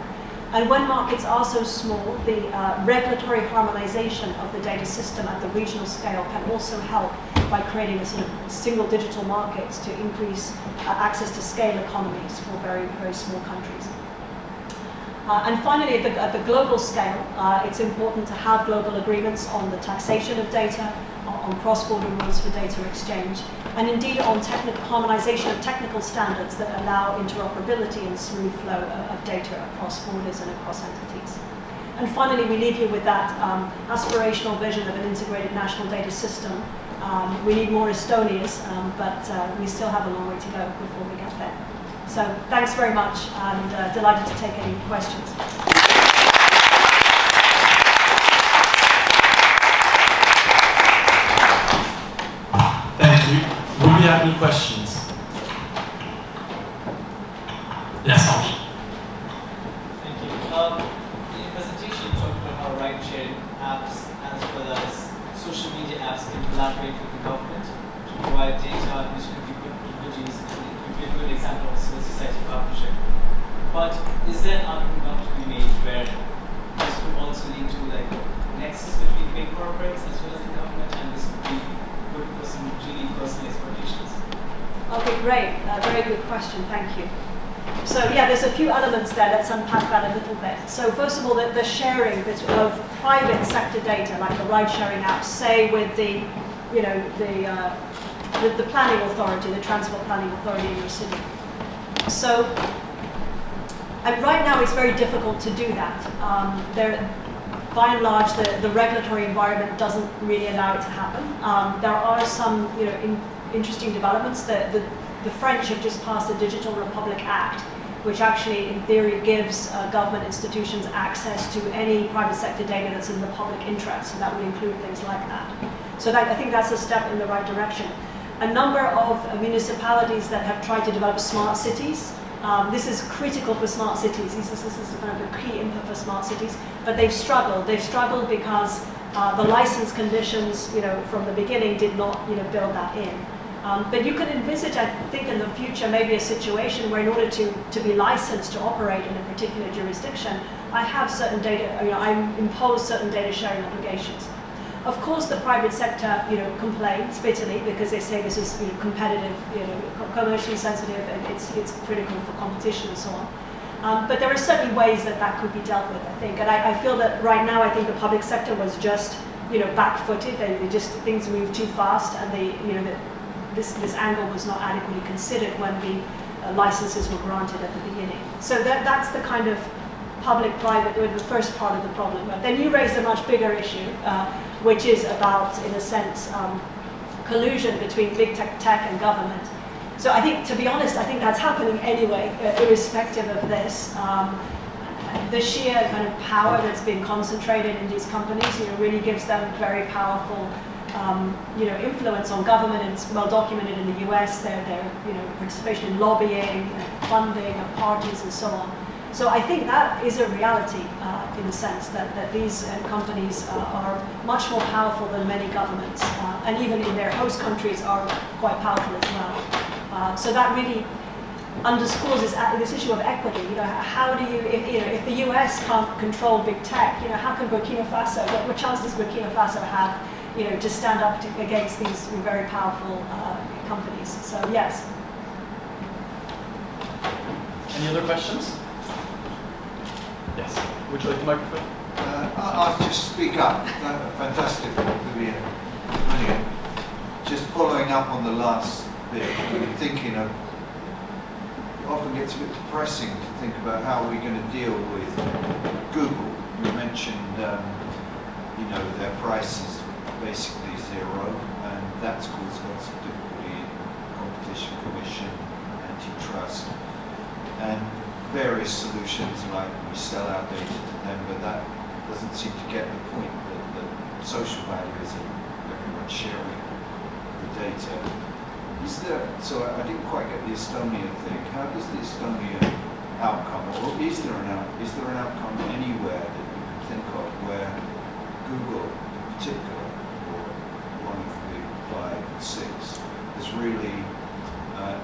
And when markets are so small, the regulatory harmonization of the data system at the regional scale can also help by creating a sort of single digital markets to increase access to scale economies for very, very small countries. And finally, at the global scale, it's important to have global agreements on the taxation of data, on cross-border rules for data exchange, and indeed on harmonization of technical standards that allow interoperability and smooth flow of data across borders and across entities. And finally, we leave you with that aspirational vision of an integrated national data system. We need more Estonias, but we still have a long way to go before we get there. So thanks very much, and delighted to take any questions. Thank you. Do we have any questions? Yes, Hentschel. Thank you. In your presentation, you talked about how ride-sharing apps as well as social media apps can collaborate with the government to provide data which can be produced. It would be a good example of a civil society partnership. But is there an argument not to be made where this could also lead to like a nexus between big corporates as well as the government, and this could be good for some really personal exploitations? Okay, great. Very good question. Thank you. So yeah, there's a few elements there. Let's unpack that a little bit. So first of all, the sharing of private sector data, like the ride-sharing apps, say with the planning authority, the transport planning authority in your city. So, and right now it's very difficult to do that. by and large, the regulatory environment doesn't really allow it to happen. There are some interesting developments. The French have just passed the Digital Republic Act, which actually, in theory, gives government institutions access to any private sector data that's in the public interest. So that would include things like that. So I think that's a step in the right direction. A number of municipalities that have tried to develop smart cities. This is critical for smart cities. This is kind of a key input for smart cities. But they've struggled. They've struggled because the license conditions, from the beginning did not, build that in. But you can envisage, I think, in the future, maybe a situation where in order to be licensed to operate in a particular jurisdiction, I have certain data, I impose certain data sharing obligations. Of course, the private sector, complains bitterly because they say this is, competitive, commercially sensitive, and it's critical for competition and so on. But there are certainly ways that could be dealt with, I think. And I feel that right now, I think the public sector was just, back-footed. Things moved too fast, and this angle was not adequately considered when the licenses were granted at the beginning. So that's the kind of public-private, the first part of the problem. But then you raised a much bigger issue, which is about, in a sense, collusion between big tech and government. So I think, to be honest, I think that's happening anyway, irrespective of this. The sheer kind of power that's been concentrated in these companies, really gives them very powerful, influence on government, and it's well documented in the US. Their participation in lobbying, funding of parties, and so on. So I think that is a reality, in a sense, that these companies are much more powerful than many governments, and even in their host countries are quite powerful as well. So that really underscores this issue of equity. How do you, if the US can't control big tech, how can Burkina Faso? What chance does Burkina Faso have, to stand up against these very powerful companies? So yes. Any other questions? Yes. Would you like the microphone? I'll just speak up. Fantastic, Vivien. Brilliant. Just following up on the last bit, thinking of, it often gets a bit depressing to think about how we're going to deal with Google. You mentioned, their price is basically zero, and that's caused lots of difficulty in Competition Commission, antitrust, and various solutions like we sell our data to them, but that doesn't seem to get the point that the social value is in everyone sharing the data. So I didn't quite get the Estonia thing. How does the Estonia outcome, or is there an outcome anywhere that you can think of where Google in particular, or one of the big 5 and 6, has really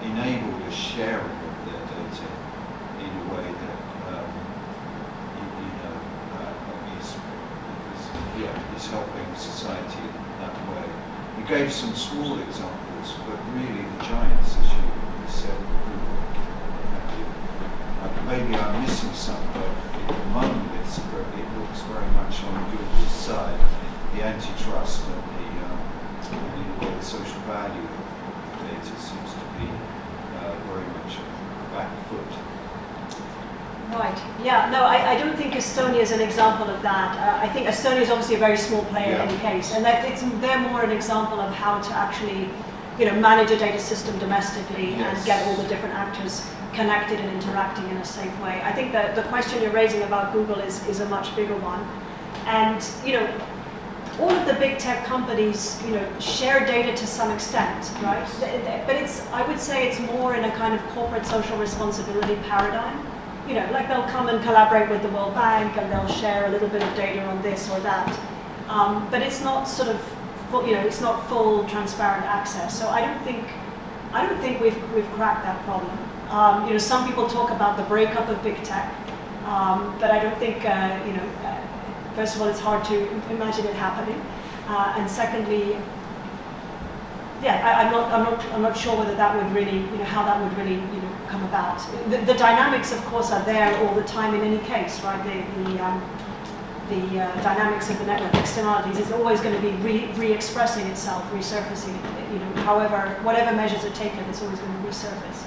enabled a sharing of their data in a way that is helping society that way? You gave some small examples, but really the giants, as you said, maybe I'm missing some, but at the moment it looks very much on Google's side, the antitrust and the social value of data seems to be very much back foot. Right. Yeah. No, I don't think Estonia is an example of that. I think Estonia is obviously a very small player in any case, and they're more an example of how to actually, manage a data system domestically and get all the different actors connected and interacting in a safe way. I think that the question you're raising about Google is a much bigger one, and all of the big tech companies, share data to some extent, right? But I would say it's more in a kind of corporate social responsibility paradigm. Like they'll come and collaborate with the World Bank and they'll share a little bit of data on this or that. But it's not sort of, it's not full transparent access. So I don't think we've cracked that problem. Some people talk about the breakup of big tech, but I don't think, first of all, it's hard to imagine it happening. And secondly, I'm not sure whether that would really, how that would really, come about. The dynamics, of course, are there all the time in any case, right? The dynamics of the network externalities is always going to be re-expressing itself, resurfacing. However, whatever measures are taken, it's always going to resurface.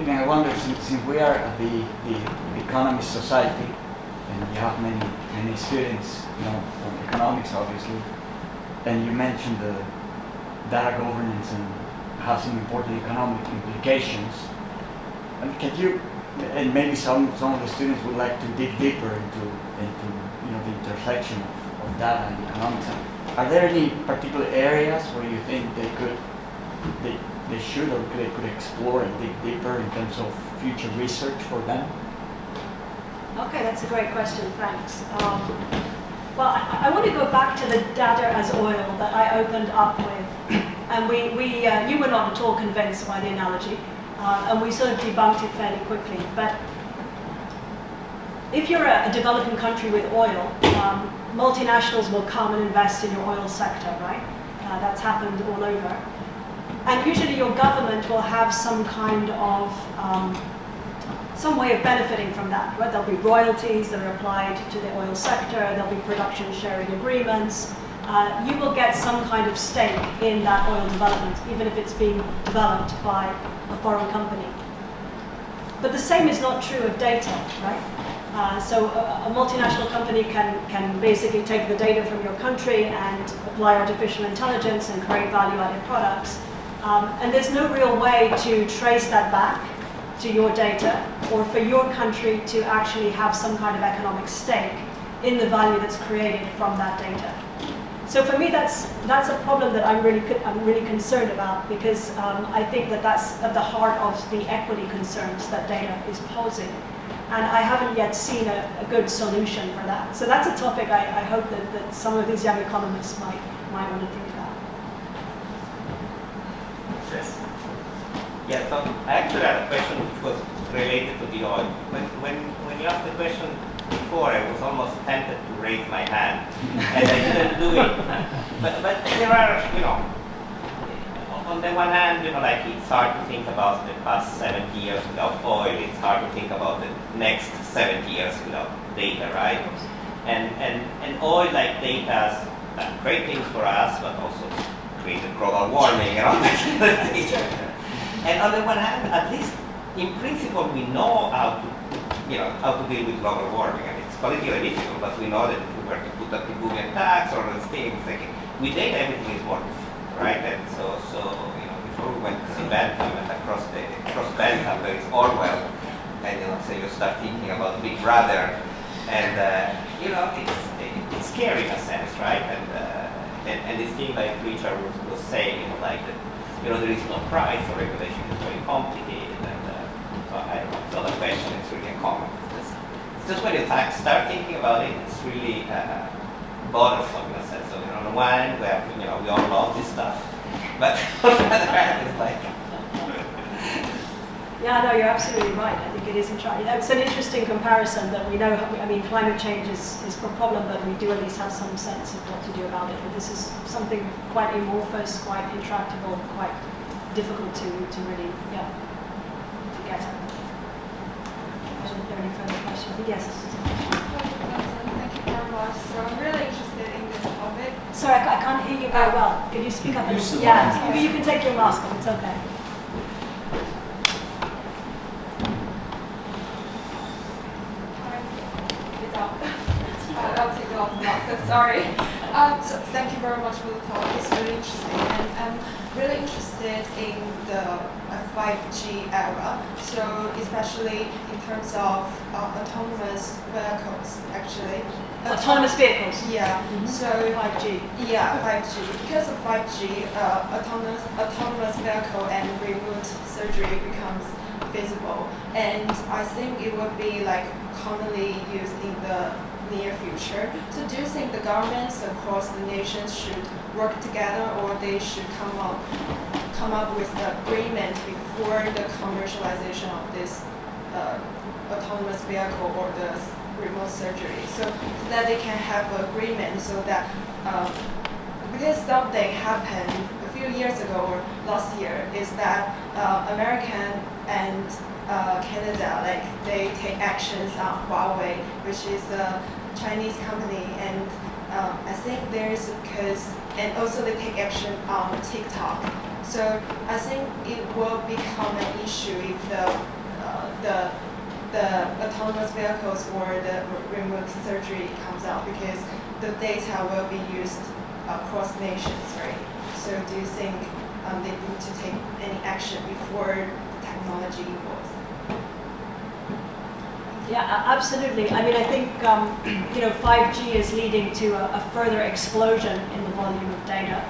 Vivien, I wonder, since we are the economist society, and you have many students, from economics, obviously, and you mentioned the data governance and has some important economic implications. And can you, and maybe some of the students would like to dig deeper into the intersection of data and economics. Are there any particular areas where you think they should or they could explore and dig deeper in terms of future research for them? Okay, that's a great question, thanks. Well, I want to go back to the data as oil that I opened up with. And you were not at all convinced by the analogy, and we sort of debunked it fairly quickly. But if you're a developing country with oil, multinationals will come and invest in your oil sector, right? That's happened all over. And usually your government will have some kind of, some way of benefiting from that, right? There'll be royalties that are applied to the oil sector, there'll be production sharing agreements. You will get some kind of stake in that oil development, even if it's being developed by a foreign company. But the same is not true of data, right? So a multinational company can basically take the data from your country and apply artificial intelligence and create value-added products. And there's no real way to trace that back to your data or for your country to actually have some kind of economic stake in the value that's created from that data. So for me, that's a problem that I'm really concerned about, because I think that's at the heart of the equity concerns that data is posing. And I haven't yet seen a good solution for that. So that's a topic I hope that some of these young economists might want to think about. Yes. Yeah, so I actually had a question which was related to the oil. When you asked the question before, I was almost tempted to raise my hand, and I didn't do it. But there are, on the one hand, like it's hard to think about the past 70 years without oil. It's hard to think about the next 70 years without data, right? And oil, like data, has done great things for us, but also created global warming and all that. And on the one hand, at least in principle, we know how to deal with global warming. And it's politically difficult, but we know that if we were to put up the Vivien tax or those things, with data, everything is more difficult, right? And so before we went to see Bentham, and across Bentham, there is Orwell, and so you start thinking about Big Brother, and it's scary in a sense, right? And this thing like Richard was saying, that there is no price, or regulation is very complicated, and so I don't know. So the question is really common. It's just when you start thinking about it, it's really bothersome in a sense. So on the one hand, we all love this stuff, but on the other hand, it's like. Yeah, no, you're absolutely right. I think it is interesting. It's an interesting comparison that we know. I mean, climate change is a problem, but we do at least have some sense of what to do about it. But this is something quite amorphous, quite intractable, quite difficult to really, to get at. Are there any further questions? Yes. Thank you very much. So I'm really interested in this topic. Sorry, I can't hear you very well. Can you speak up a little? Yeah, you can take your mask off. It's okay. I'll take it off now, so sorry. So thank you very much for the talk. It's really interesting, and I'm really interested in the 5G era. So especially in terms of autonomous vehicles, actually. Autonomous vehicles? Yeah. Mm-hmm. So 5G. Yeah, 5G. Because of 5G, autonomous vehicle and remote surgery becomes feasible, and I think it would be commonly used in the near future. So do you think the governments across the nations should work together, or they should come up with the agreement before the commercialization of this autonomous vehicle or the remote surgery, so that they can have an agreement, so that because something happened a few years ago or last year is that American and Canada, they take actions on Huawei, which is a Chinese company, and I think and also they take action on TikTok, So I think it will become an issue if the autonomous vehicles or the remote surgery comes out, because the data will be used across nations, right? So do you think they need to take any action before the technology evolves? Yeah, absolutely. I mean, I think 5G is leading to a further explosion in the volume of data.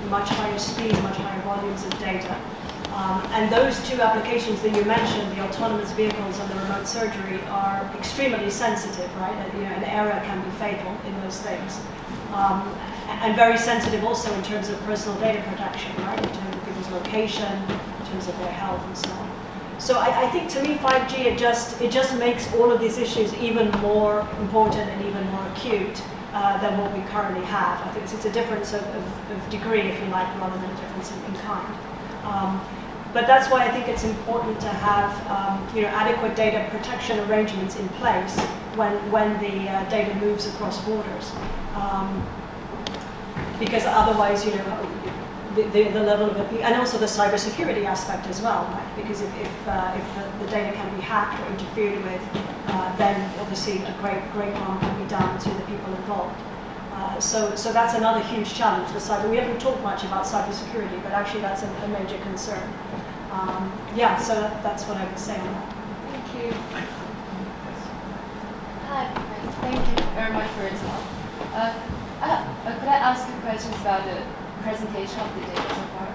Much higher speeds, much higher volumes of data. And those two applications that you mentioned, the autonomous vehicles and the remote surgery, are extremely sensitive, right? An error can be fatal in those things. And very sensitive also in terms of personal data protection, right? In terms of people's location, in terms of their health and so on. So I think to me 5G, it just makes all of these issues even more important and even more acute than what we currently have. I think it's a difference of degree, if you like, rather than a difference in kind. But that's why I think it's important to have adequate data protection arrangements in place when the data moves across borders. Because otherwise, the level of it, and also the cybersecurity aspect as well, right? Because if the data can be hacked or interfered with, then obviously a great harm can be done to the people involved. So that's another huge challenge. We haven't talked much about cybersecurity, but actually that's a major concern. So that's what I would say on that. Thank you. Hi, thank you very much for your talk. Could I ask you questions about the presentation of the data so far?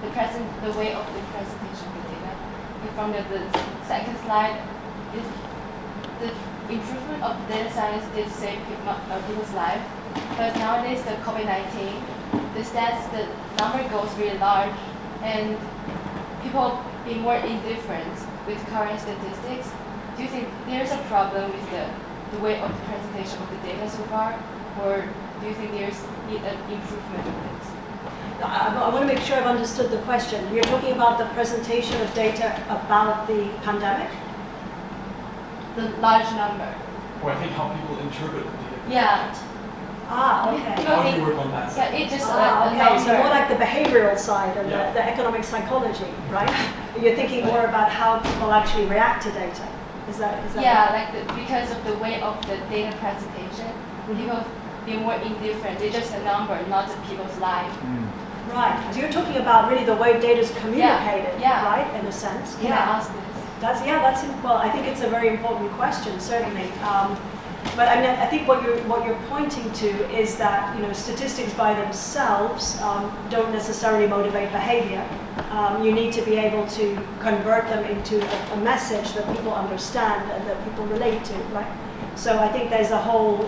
The way of the presentation of the data. From the second slide, is the improvement of data science did save people's life, but nowadays the COVID-19, the number goes really large, and people be more indifferent with current statistics. Do you think there's a problem with the way of the presentation of the data so far, or do you think there's need an improvement of it? I want to make sure I've understood the question. You're talking about the presentation of data about the pandemic? The large number. Or I think how people interpret the data. Yeah. Okay. How do you work on that? Yeah, it just okay, so more like the behavioral side and the economic psychology, right? You're thinking more about how people actually react to data. Is that because of the way of the data presentation, people be more indifferent. They're just a number, not the people's life. Right. So you're talking about really the way data is communicated, right? In a sense. Can I ask this? Well, I think it's a very important question, certainly. But I mean, I think what you're pointing to is that statistics by themselves don't necessarily motivate behavior. You need to be able to convert them into a message that people understand and that people relate to, right? So I think there's a whole,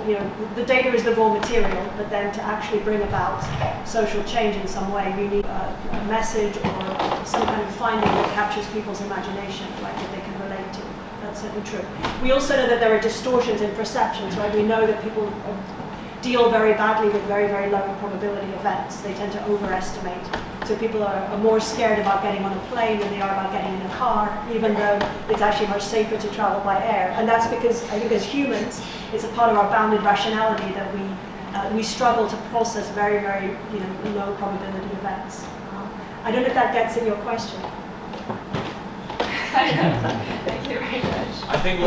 the data is the raw material, but then to actually bring about social change in some way, you need a message or some kind of finding that captures people's imagination, right, that they can relate to. That's certainly true. We also know that there are distortions in perceptions, right? We know that people deal very badly with very, very low probability events. They tend to overestimate. So people are more scared about getting on a plane than they are about getting in a car, even though it's actually much safer to travel by air. And that's because I think as humans, it's a part of our bounded rationality that we struggle to process very, very low probability events. I don't know if that gets at your question. Thank you very much. I think